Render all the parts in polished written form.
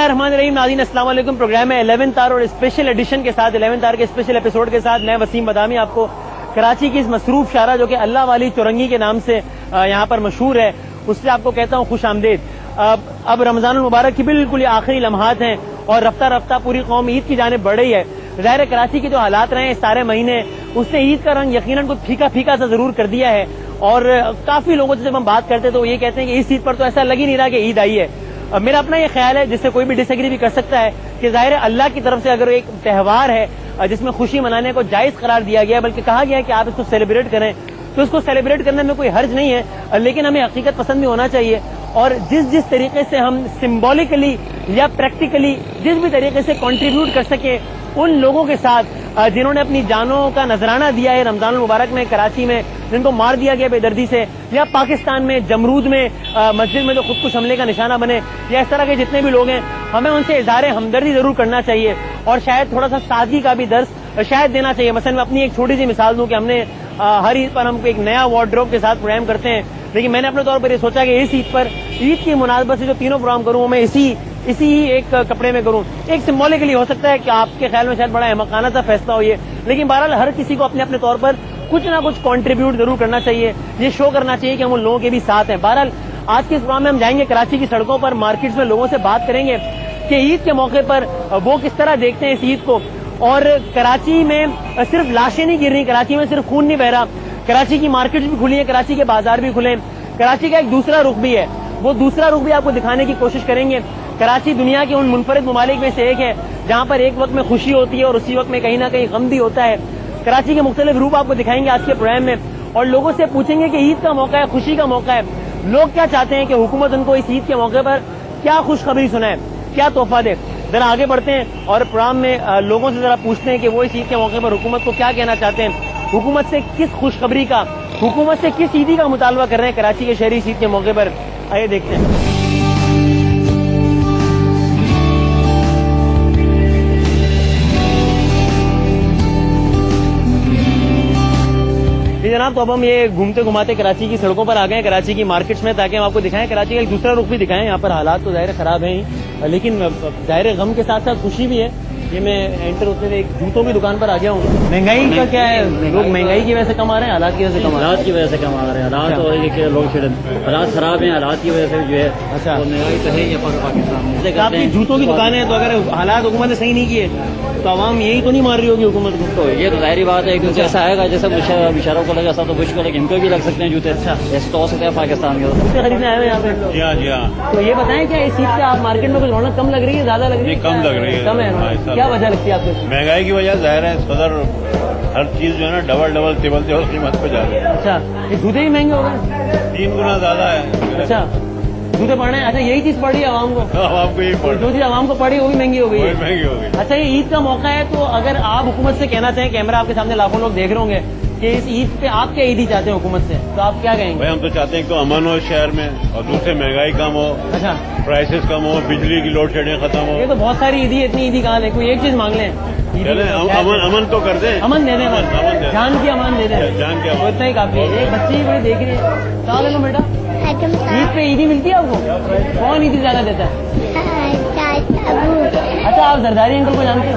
बिस्मिल्लाहिर्रहमानिर्रहीम। नाज़रीन अस्सलाम वालेकुम। प्रोग्राम है 11th आवर और स्पेशल एडिशन के साथ 11th आवर के स्पेशल एपिसोड के साथ मैं वसीम बदामी आपको कराची की इस मसरूफ शारा जो कि अल्लाह वाली चौरंगी के नाम से यहाँ पर मशहूर है उससे आपको कहता हूँ खुश आमदेद। अब रमजान मुबारक की बिल्कुल आखिरी लम्हात हैं और रफ्ता रफ्ता पूरी कौम ईद की जानिब बढ़ रही है। ज़ाहिर है कराची के जो हालात रहे सारे महीने उसने ईद का रंग यकीनन कुछ फीका फीका सा जरूर कर दिया है और काफी लोगों से जब हम बात करते हैं तो ये कहते हैं कि इस ईद पर तो ऐसा लग ही नहीं रहा कि ईद आई है। मेरा अपना ये ख्याल है जिससे कोई भी डिसएग्री भी कर सकता है कि ज़ाहिर है अल्लाह की तरफ से अगर एक त्यौहार है जिसमें खुशी मनाने को जायज करार दिया गया है बल्कि कहा गया है कि आप इसको सेलिब्रेट करें तो इसको सेलिब्रेट करने में कोई हर्ज नहीं है, लेकिन हमें हकीकत पसंद भी होना चाहिए और जिस तरीके से हम सिंबॉलिकली या प्रैक्टिकली जिस भी तरीके से कंट्रीब्यूट कर सके उन लोगों के साथ जिन्होंने अपनी जानों का नजराना दिया है रमजान मुबारक में कराची में जिनको मार दिया गया बेदर्दी से या पाकिस्तान में जमरूद में मस्जिद में जो खुदकुश हमले का निशाना बने या इस तरह के जितने भी लोग हैं हमें उनसे इज़हार हमदर्दी जरूर करना चाहिए और शायद थोड़ा सा सादगी का भी दर्स शायद देना चाहिए। मसलन मैं अपनी एक छोटी सी मिसाल दूं कि हमने हर ईद पर हम एक नया वार्डरोब के साथ प्रोग्राम करते हैं, लेकिन मैंने अपने तौर पर ये सोचा कि इस ईद पर ईद की मुनासबत से जो तीनों प्रोग्राम करूं वो मैं इसी एक कपड़े में करूं। एक सिंबॉलिकली हो सकता है कि आपके ख्याल में शायद बड़ा अहमकाना सा फैसला हो ये, लेकिन बहरहाल हर किसी को अपने अपने तौर पर कुछ ना कुछ कंट्रीब्यूट जरूर करना चाहिए, ये शो करना चाहिए कि हम उन लोगों के भी साथ हैं। बहरहाल आज के इस प्रोग्राम में हम जाएंगे कराची की सड़कों पर, मार्केट्स में लोगों से बात करेंगे कि ईद के मौके पर वो किस तरह देखते हैं इस ईद को। और कराची में सिर्फ लाशें नहीं गिर रही, कराची में सिर्फ खून नहीं बह रहा, कराची की मार्केट्स भी खुली है, कराची के बाजार भी खुले हैं। कराची का एक दूसरा रुख भी है, वो दूसरा रुख भी आपको दिखाने की कोशिश करेंगे। कराची दुनिया के उन मुनफरिद ममालिक में से एक है जहाँ पर एक वक्त में खुशी होती है और उसी वक्त में कहीं ना कहीं गम भी होता है। कराची के मुख्तलिफ रूप आपको दिखाएंगे आज के प्रोग्राम में और लोगों से पूछेंगे कि ईद का मौका है, खुशी का मौका है, लोग क्या चाहते हैं कि हुकूमत उनको इस ईद के मौके पर क्या खुशखबरी सुनाए, क्या तोहफा दे। जरा आगे बढ़ते हैं और प्रोग्राम में लोगों से जरा पूछते हैं कि वो इस ईद के मौके पर हुकूमत को क्या कहना चाहते हैं, हुकूमत से किस खुशखबरी का, हुकूमत से किस ईदी का मुतालबा कर रहे हैं कराची के शहरी इस ईद के मौके पर। आइए देखते हैं। जनाब तो अब हम ये घूमते घुमाते कराची की सड़कों पर आ गए हैं, कराची की मार्केट्स में, ताकि हम आपको दिखाएं कराची का एक दूसरा रुख भी दिखाएं। यहाँ पर हालात तो जाहिर खराब हैं ही, लेकिन जाहिर गम के साथ साथ खुशी भी है। ये मैं एंटर होते हुए एक जूतों की दुकान पर आ गया हूँ। महंगाई का क्या है, लोग महंगाई की वजह से कम आ रहे हैं, हालात की वजह से कम आ रहे हैं? हालात की वजह से कम आ रहे हैं, हालात और ये लोग हालात खराब हैं, हालात की वजह से जो है अच्छा महंगाई तो है ही पाकिस्तान में। आपकी जूतों की दुकान है तो अगर हालात हुकूमत ने सही नहीं किए तो आवाम यही तो नहीं मार रही होगी हुकूमत को? तो ये तो जाहिर बात है, एक दूसरे ऐसा आएगा जैसे बिचारों को लगा, ऐसा तो बुश को लगे, इनको भी लग सकते हैं जूते। अच्छा ऐसे तो हो सकता है पाकिस्तान के जूते खरीदने आए हुए यहाँ पे? जी हाँ। तो ये बताएं क्या इस चीज से आप मार्केट में कुछ रौनक कम लग रही है, ज्यादा लग रही है? कम लग रही है। कम है रौनक, क्या वजह लगती है आपको? महंगाई की वजह जाहिर है सदर हर चीज जो है ना डबल टेबल कीमत पे जा रही है। अच्छा ये जूते भी महंगे हो गए? 3 गुना ज्यादा है। अच्छा जूते पड़ रहे हैं, अच्छा यही चीज पड़ी है आवाम को? आवाम को यही पड़, जो चीज आवाम को पड़ी वो भी महंगी हो गई है। महंगी हो गई। अच्छा ये ईद का मौका है तो अगर आप हुकूमत से कहना चाहें, कैमरा आपके सामने लाखों लोग देख रहे होंगे कि इस ईद पे आप क्या ईदी चाहते हैं हुकूमत से, तो आप क्या कहेंगे? भाई हम तो चाहते हैं कि अमन हो शहर में और दूसरे महंगाई कम हो, अच्छा प्राइसेस कम हो, बिजली की लोड शेडिंग खत्म हो। ये तो बहुत सारी ईदी, इतनी ईदी कहाँ है, कोई एक चीज मांग लें। अमन तो कर दे, अमन दे दें, जान की अमान दे दें, जान की अमान। इतना ही काफी है। एक बच्ची बड़ी देख रही है, कहाँ ले लो बेटा? ईद पे ईदी मिलती है आपको? कौन ईदी ज्यादा देता है? अच्छा आप जरदारी अंकल को जानते हैं,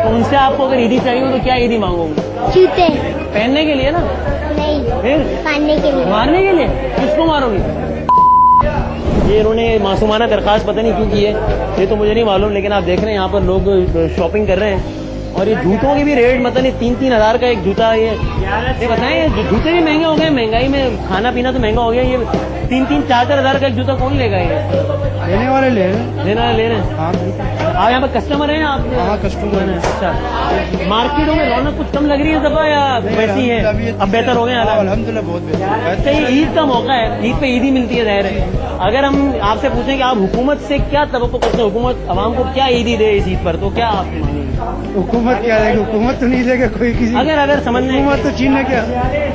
तो उनसे आपको अगर ईदी चाहिए हो तो क्या ईदी मांगोगे? जूते पहनने के लिए ना? नहीं, फिर मारने के लिए। मारने के लिए? किसको मारोगे? ये इन्होंने मासूमाना दरखास्त पता नहीं क्यों की है, ये तो मुझे नहीं मालूम, लेकिन आप देख रहे हैं यहाँ पर लोग शॉपिंग कर रहे हैं और ये जूतों के भी रेट मतलब नहीं 3-3 हजार का एक जूता। ये बताएं ये जूते भी महंगे हो गए, महंगाई में खाना पीना तो महंगा हो गया, ये 3-4 हजार का एक जूता कौन लेगा? ये लेने वाले ले रहे हैं। हाँ आप यहाँ पर कस्टमर हैं आप? हाँ कस्टमर है। अच्छा मार्केटों में रौनक कुछ कम लग रही है दफा या वैसी है? अब बेहतर हो गए हालात? अल्हम्दुलिल्लाह बहुत बेहतर। अच्छा ये ईद का मौका है, ईद पे ईदी मिलती है जाहिर है। अगर हम आपसे पूछें कि आप हुकूमत से क्या तवक्को करते हैं, हुकूमत आवाम को क्या ईदी दे इस ईद पर, तो क्या आप मांगेंगे? हुकूमत क्या देगी, हुकूमत तो नहीं देगा कोई किसी। अगर समझ लें हुकूमत तो चीन ने क्या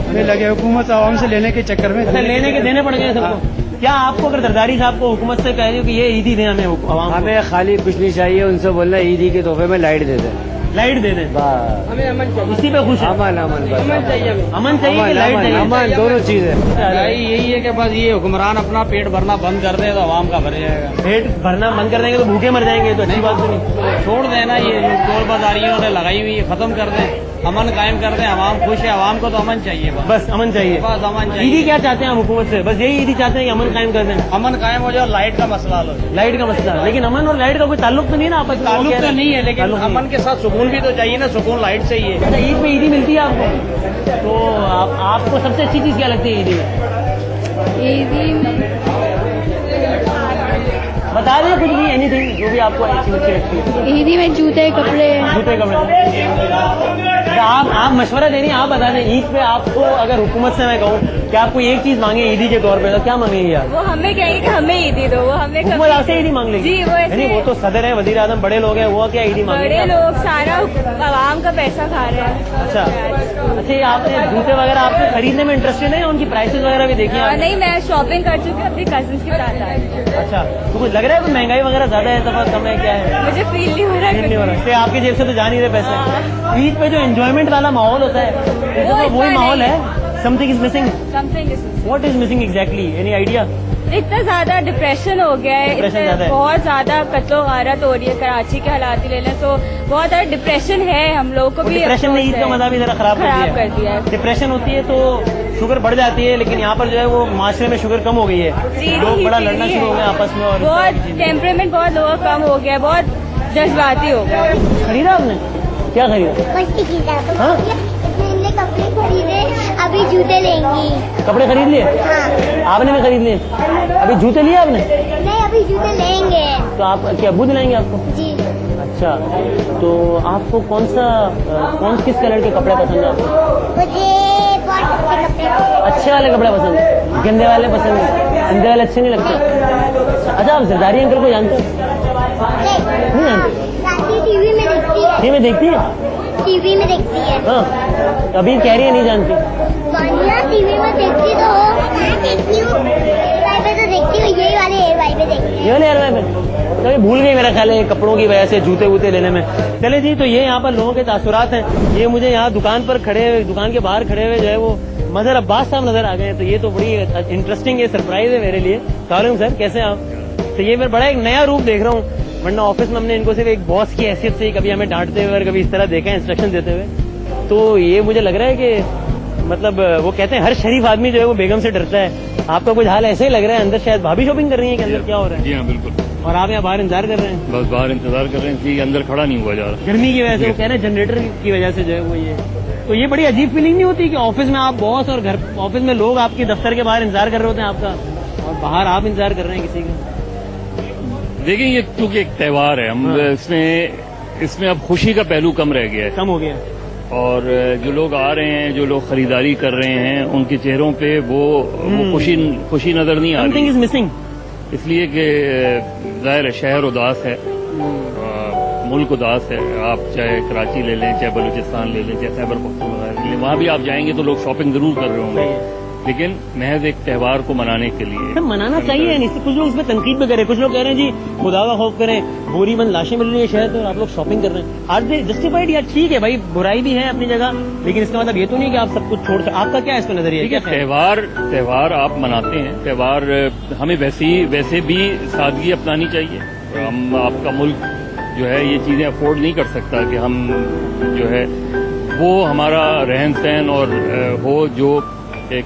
हमें लगे, हुकूमत आवाम से लेने के चक्कर में लेने के देने पड़ गए सबको। क्या आपको अगर जरदारी साहब को हुकूमत से कह रही हो कि ये ईदी दें हमें आवाम को? हमें खाली कुछ नहीं चाहिए, उनसे बोलना ईदी के तोहफे में लाइट दे दें। लाइट दे दें, बस हमें अमन चाहिए, इसी पे खुश है। अमन अमन बस अमन चाहिए हमें। अमन चाहिए कि लाइट चाहिए? अमन दोनों चीजें। यही है कि बस ये हुक्मरान अपना पेट भरना बंद कर दे तो आवाम का भर जाएगा। पेट भरना बंद कर देंगे तो भूखे मर जाएंगे, तो अच्छी बात तो नहीं। छोड़ देना ये जो टोल बाजारियों ने लगाई हुई है, खत्म कर दें, अमन कायम कर दें, आवाम खुश है, आवाम को तो अमन चाहिए बस। बस अमन चाहिए। बस अमन ईदी चाहिए, क्या चाहते हैं आप हुकूमत से? बस यही ईदी चाहते हैं कि अमन कायम कर दें, अमन कायम हो जाए, लाइट का मसला हल हो जाए। लाइट का मसला। लेकिन अमन और लाइट का कोई ताल्लुक तो नहीं ना आपस में? ताल्लुक वो कह तो रहे नहीं है, लेकिन ताल्लुक नहीं अमन के साथ सुकून भी तो चाहिए ना, सुकून लाइट से ही है। अच्छा, ईद पे ईदी मिलती है आपको, तो आपको सबसे अच्छी चीज क्या लगती है ईदी में? ईदी बता दें कुछ भी, एनीथिंग जो भी आपको अच्छी लगती है। ईदी में जूते कपड़े जूते कपड़े। आप मशवरा दे रही हैं, आप बता दें ईद पे आपको अगर हुकूमत से मैं कहूँ कि आप कोई एक चीज मांगे ईदी के तौर पे, तो क्या मांगेंगे आप? वो हमें कहेंगे कि हमें ईदी दो, वो हमें हुकूमत आपसे ईदी मांग लेगी? जी, वो ऐसे- नहीं, वो तो सदर है, वजीर आजम, बड़े लोग हैं, वो क्या ईदी मांगेंगे? बड़े लोग सारा आवाम का पैसा खा रहे हैं। अच्छा अच्छा, ये आपने जूते वगैरह आपको खरीदने में इंटरेस्टेड है, उनकी प्राइसेस वगैरह भी देखी आप? नहीं, मैं शॉपिंग कर चुकी हूँ अपनी कजिन के साथ आई। अच्छा, तो कुछ लग रहा है कोई महंगाई वगैरह ज्यादा है, दफा कम है, क्या है? मुझे फील नहीं हो रहा फील नहीं हो रहा, इससे आपकी जेब से तो जा नहीं रहे पैसे। ईद पे जो एंजॉयमेंट वाला माहौल होता है, इस दफा वही माहौल है। Something is missing. Something. What is missing exactly? Any idea? इतना ज्यादा डिप्रेशन हो गया है, डिप्रेशन ज्यादा है। बहुत ज्यादा कत्लो गारत हो रही है, कराची के हालात ही ले लें तो बहुत ज्यादा डिप्रेशन है, हम लोगों को भी डिप्रेशन ने ईद का मजा भी जरा खराब कर दिया है। डिप्रेशन होती है तो शुगर बढ़ जाती है, लेकिन यहाँ पर जो है वो माशरे में शुगर कम हो गई है, लोग बड़ा लड़ना शुरू हो गए आपस में, और बहुत टेम्परेमेंट बहुत लोगों का कम हो गया, बहुत जज्बाती हो गया। खरीदा आपने? क्या खरीदा? मस्ती की जाए। हाँ? हमने कपड़े खरीदे, अभी जूते लेंगी। कपड़े खरीद लिए? हाँ। आपने भी खरीद लिए? अभी जूते लिए आपने? नहीं, अभी जूते लेंगे। तो आप क्या अब्बू दिलाएंगे आपको? जी। अच्छा, तो आपको कौन किस कलर के कपड़े पसंद है आपको? मुझे बहुत अच्छे कपड़े। अच्छे वाले कपड़े पसंद है, गंदे वाले पसंद है? गंदे वाले अच्छे नहीं लगते? अच्छा, आप जरदारी अंकल को जानते हो? नहीं जानते? राती टीवी में देखती है। टीवी में देखती है? टीवी में देखती है। हाँ, अभी कह रही है नहीं जानती। गानिया टीवी में देखती तो मैं देखती हूँ, भाई पे तो देखती हूँ, यही वाले ए भाई पे देखती ये वाले एयरवे में तो ये भूल गई मेरा ख्याल है कपड़ों की वजह से, जूते वूते लेने में। चले जी, तो ये यहाँ पर लोगों के तासुरात हैं। ये मुझे यहाँ दुकान के बाहर खड़े हुए जो है वो मजहर अब्बास साहब नजर आ गए हैं, तो ये तो बड़ी इंटरेस्टिंग ये सरप्राइज है मेरे लिए। सलाम सर, कैसे हैं आप? तो ये मैं बड़ा एक नया रूप देख रहा हूँ, वरना ऑफिस में हमने इनको सिर्फ एक बॉस की हैसियत से ही कभी हमें डांटते हुए और कभी इस तरह देखा है इंस्ट्रक्शन देते हुए। तो ये मुझे लग रहा है कि मतलब वो कहते हैं हर शरीफ आदमी जो है वो बेगम से डरता है, आपका कुछ हाल ऐसे ही लग रहा है। अंदर शायद भाभी शॉपिंग कर रही है कि अंदर क्या हो रहा है? जी हाँ, बिल्कुल। और आप यहाँ बाहर इंतजार कर रहे हैं? बस बाहर इंतजार कर रहे हैं कि अंदर खड़ा नहीं हुआ जा रहा। गर्मी की वजह से, वो कह रहे हैं जनरेटर की वजह से जो है वो ये। तो ये बड़ी अजीब फीलिंग नहीं होती कि ऑफिस में आप बॉस और घर ऑफिस में लोग आपकी दफ्तर के बाहर इंतजार कर रहे होते हैं आपका, और बाहर आप इंतजार कर रहे हैं किसी का? देखिए, ये क्योंकि एक त्योहार है, हम इसमें अब खुशी का पहलू कम रह गया है, कम हो गया। और जो लोग आ रहे हैं, जो लोग खरीदारी कर रहे हैं, उनके चेहरों पे वो खुशी नजर नहीं आ रही। Something is missing. इसलिए कि जाहिर है शहर उदास है, मुल्क उदास है। आप चाहे कराची ले लें, चाहे बलूचिस्तान ले लें, चाहे खैबर पख्तूनख्वा ले लें, वहां भी आप जाएंगे तो लोग शॉपिंग जरूर कर रहे होंगे, लेकिन महज एक त्योहार को मनाने के लिए। सर, मनाना चाहिए नहीं, कुछ लोग इसमें तनकीद भी करें, कुछ लोग कह रहे हैं जी खुदा का खौफ करें, बोरी बंद लाशें मिल रही है शहर में, आप लोग शॉपिंग कर रहे हैं। Are they justified? यार ठीक है भाई, बुराई भी है अपनी जगह, लेकिन इसका मतलब ये तो नहीं कि आप सब कुछ छोड़ सकते। आपका क्या इस पर नजरिया है? ठीक है, त्योहार आप मनाते हैं, त्योहार हमें वैसे भी सादगी अपनानी चाहिए। हम आपका मुल्क जो है ये चीजें अफोर्ड नहीं कर सकता कि हम जो है वो हमारा रहन सहन और हो जो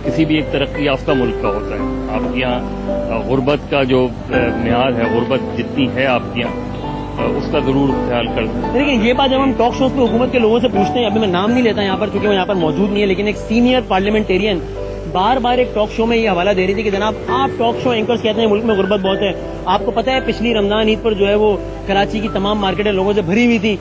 किसी भी एक तरक्की याफ्ता मुल्क का होता है। आपके यहाँ गुर्बत का जो मियार है, गुर्बत जितनी है आपके यहाँ, उसका जरूर ख्याल कर दें। लेकिन ये बात जब हम टॉक शोज पे हुकूमत के लोगों से पूछते हैं, अभी मैं नाम नहीं लेता यहाँ पर क्योंकि वो यहाँ पर मौजूद नहीं है, लेकिन एक सीनियर पार्लियामेंटेरियन बार बार एक टॉक शो में ये हवाला दे रही थी कि जनाब आप टॉक शो एंकर्स कहते हैं मुल्क में गुर्बत बहुत है, आपको पता है पिछली रमजान ईद पर जो है वो कराची की तमाम मार्केटें लोगों से भरी हुई थी,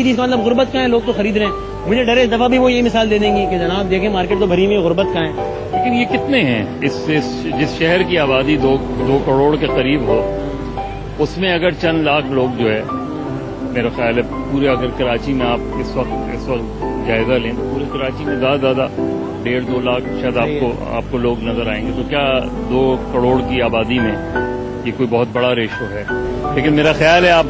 इसका मतलब गुर्बत कहाँ है, लोग तो खरीद रहे हैं। मुझे डर है इस दफा भी वो ये मिसाल दे देंगी कि जनाब देखें मार्केट तो भरी हुई है, गुर्बत कहाँ है। लेकिन ये कितने हैं? जिस शहर की आबादी 2 करोड़ के करीब हो, उसमें अगर चंद लाख लोग जो है, मेरा ख्याल है पूरे अगर कराची में आप इस वक्त जायजा लें तो पूरे कराची में ज्यादा 1.5-2 लाख शायद आपको लोग नजर आएंगे। तो क्या 2 करोड़ की आबादी में ये कोई बहुत बड़ा रेशो है, लेकिन मेरा ख्याल है आप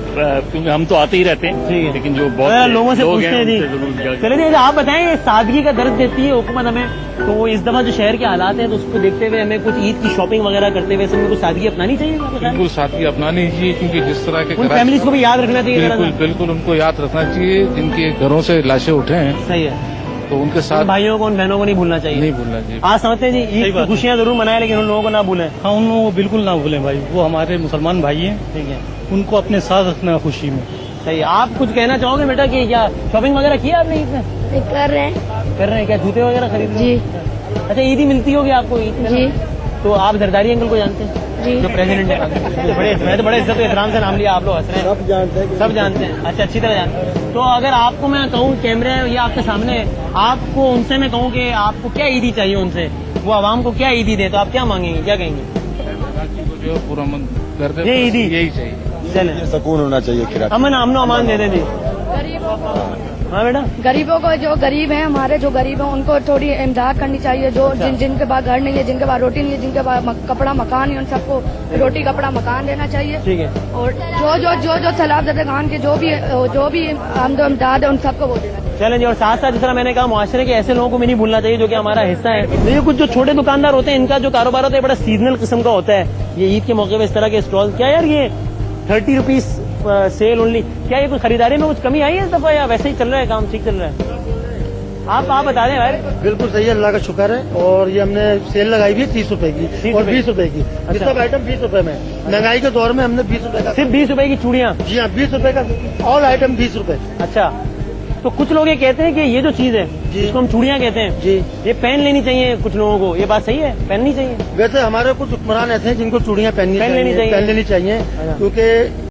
क्योंकि हम तो आते ही रहते हैं, ठीक है। लेकिन जो अगर बहुत लोगों से लोग पूछते हैं जी, उनसे जरूर जाके- चलिए जी, आप बताएं, ये सादगी का दर्द देती है हुकूमत हमें, तो इस दफा जो शहर के हालात हैं तो उसको देखते हुए हमें कुछ ईद की शॉपिंग वगैरह करते हुए सब में कुछ सादगी अपनानी चाहिए आपके ख्याल में? बिल्कुल साथी अपनानी चाहिए, क्योंकि जिस तरह के उन फैमिलीज को भी याद रखना चाहिए जरा बिल्कुल सा। बिल्कुल उनको याद रखना चाहिए, जिनके घरों से लाशें उठे हैं, सही है, तो उनके उन साथ भाइयों को, उन बहनों को नहीं भूलना चाहिए। नहीं भूलना चाहिए। आज समझते हैं जी, ईद की खुशियां जरूर मनाएं, लेकिन उन लोगों को ना भूलें। हाँ, उन लोगों को बिल्कुल ना भूलें भाई, वो हमारे मुसलमान भाई हैं, ठीक है, उनको अपने साथ रखना खुशी में। सही है। आप कुछ कहना चाहोगे बेटा कि क्या शॉपिंग वगैरह की आपने ईद में? कर रहे हैं कर रहे हैं क्या, जूते वगैरह खरीद रहे हैं? अच्छा, ईदी मिलती होगी आपको ईद में? जी। तो आप जरदारी अंकल को जानते हैं? जी। जो प्रेसिडेंट है। मैं तो बड़े इज्जत और एहतराम से नाम लिया, आप लोग हंस रहे हैं। सब जानते हैं। अच्छा, अच्छी तरह जानते हैं। तो अगर आपको मैं कहूँ, कैमरे ये आपके सामने है, आपको उनसे मैं कहूँ कि आपको क्या ईदी चाहिए उनसे, वो आवाम को क्या ईदी दे, तो आप क्या मांगेंगे, क्या कहेंगे? जो पूरा मन कर दे, ये ईदी यही चाहिए। चले, सुकून होना चाहिए, अमन अमान दे दे दी। हाँ बेटा, गरीबों को, जो गरीब हैं हमारे, जो गरीब हैं उनको थोड़ी इमदाद करनी चाहिए, जो जिनके पास घर नहीं है, जिनके पास रोटी नहीं है, जिनके पास कपड़ा मकान नहीं है, उन सबको रोटी कपड़ा मकान देना चाहिए। ठीक है। और जो सलाब ज़दा खान के जो भी आमदो इमदाद है उन सबको वो देना चाहिए। चलें जी। और साथ साथ जिस तरह मैंने कहा, मुआशरे के ऐसे लोगों को भी नहीं भूलना चाहिए जो कि हमारा हिस्सा है। देखिए, कुछ जो छोटे दुकानदार होते हैं, इनका जो कारोबार होता है बड़ा सीजनल किस्म का होता है। ये ईद के मौके पर इस तरह के स्टॉल, क्या यार ये 30 रुपीज सेल ओनली, क्या ये कोई खरीदारी में कुछ कमी आई है इस दफा, या वैसे ही चल रहा है काम, ठीक चल रहा है? आप बता दें भाई। बिल्कुल सही है, अल्लाह का शुक्र है। और ये हमने सेल लगाई भी है 30 रुपए की और 20 रुपए की, ये सब आइटम 20 रुपए में। महंगाई के दौर में हमने 20 रुपए का, सिर्फ 20 रुपए की चूड़ियाँ? जी हाँ, 20 रुपए का ऑल आइटम 20 रुपए। अच्छा, तो कुछ लोग ये कहते हैं कि ये जो चीज है जिसको हम चूड़ियाँ कहते हैं जी, ये पहन लेनी चाहिए कुछ लोगों को, ये बात सही है, पहननी चाहिए? वैसे हमारे कुछ हुक्मरान ऐसे हैं जिनको चूड़ियाँ पहन लेनी चाहिए। लेनी चाहिए, क्योंकि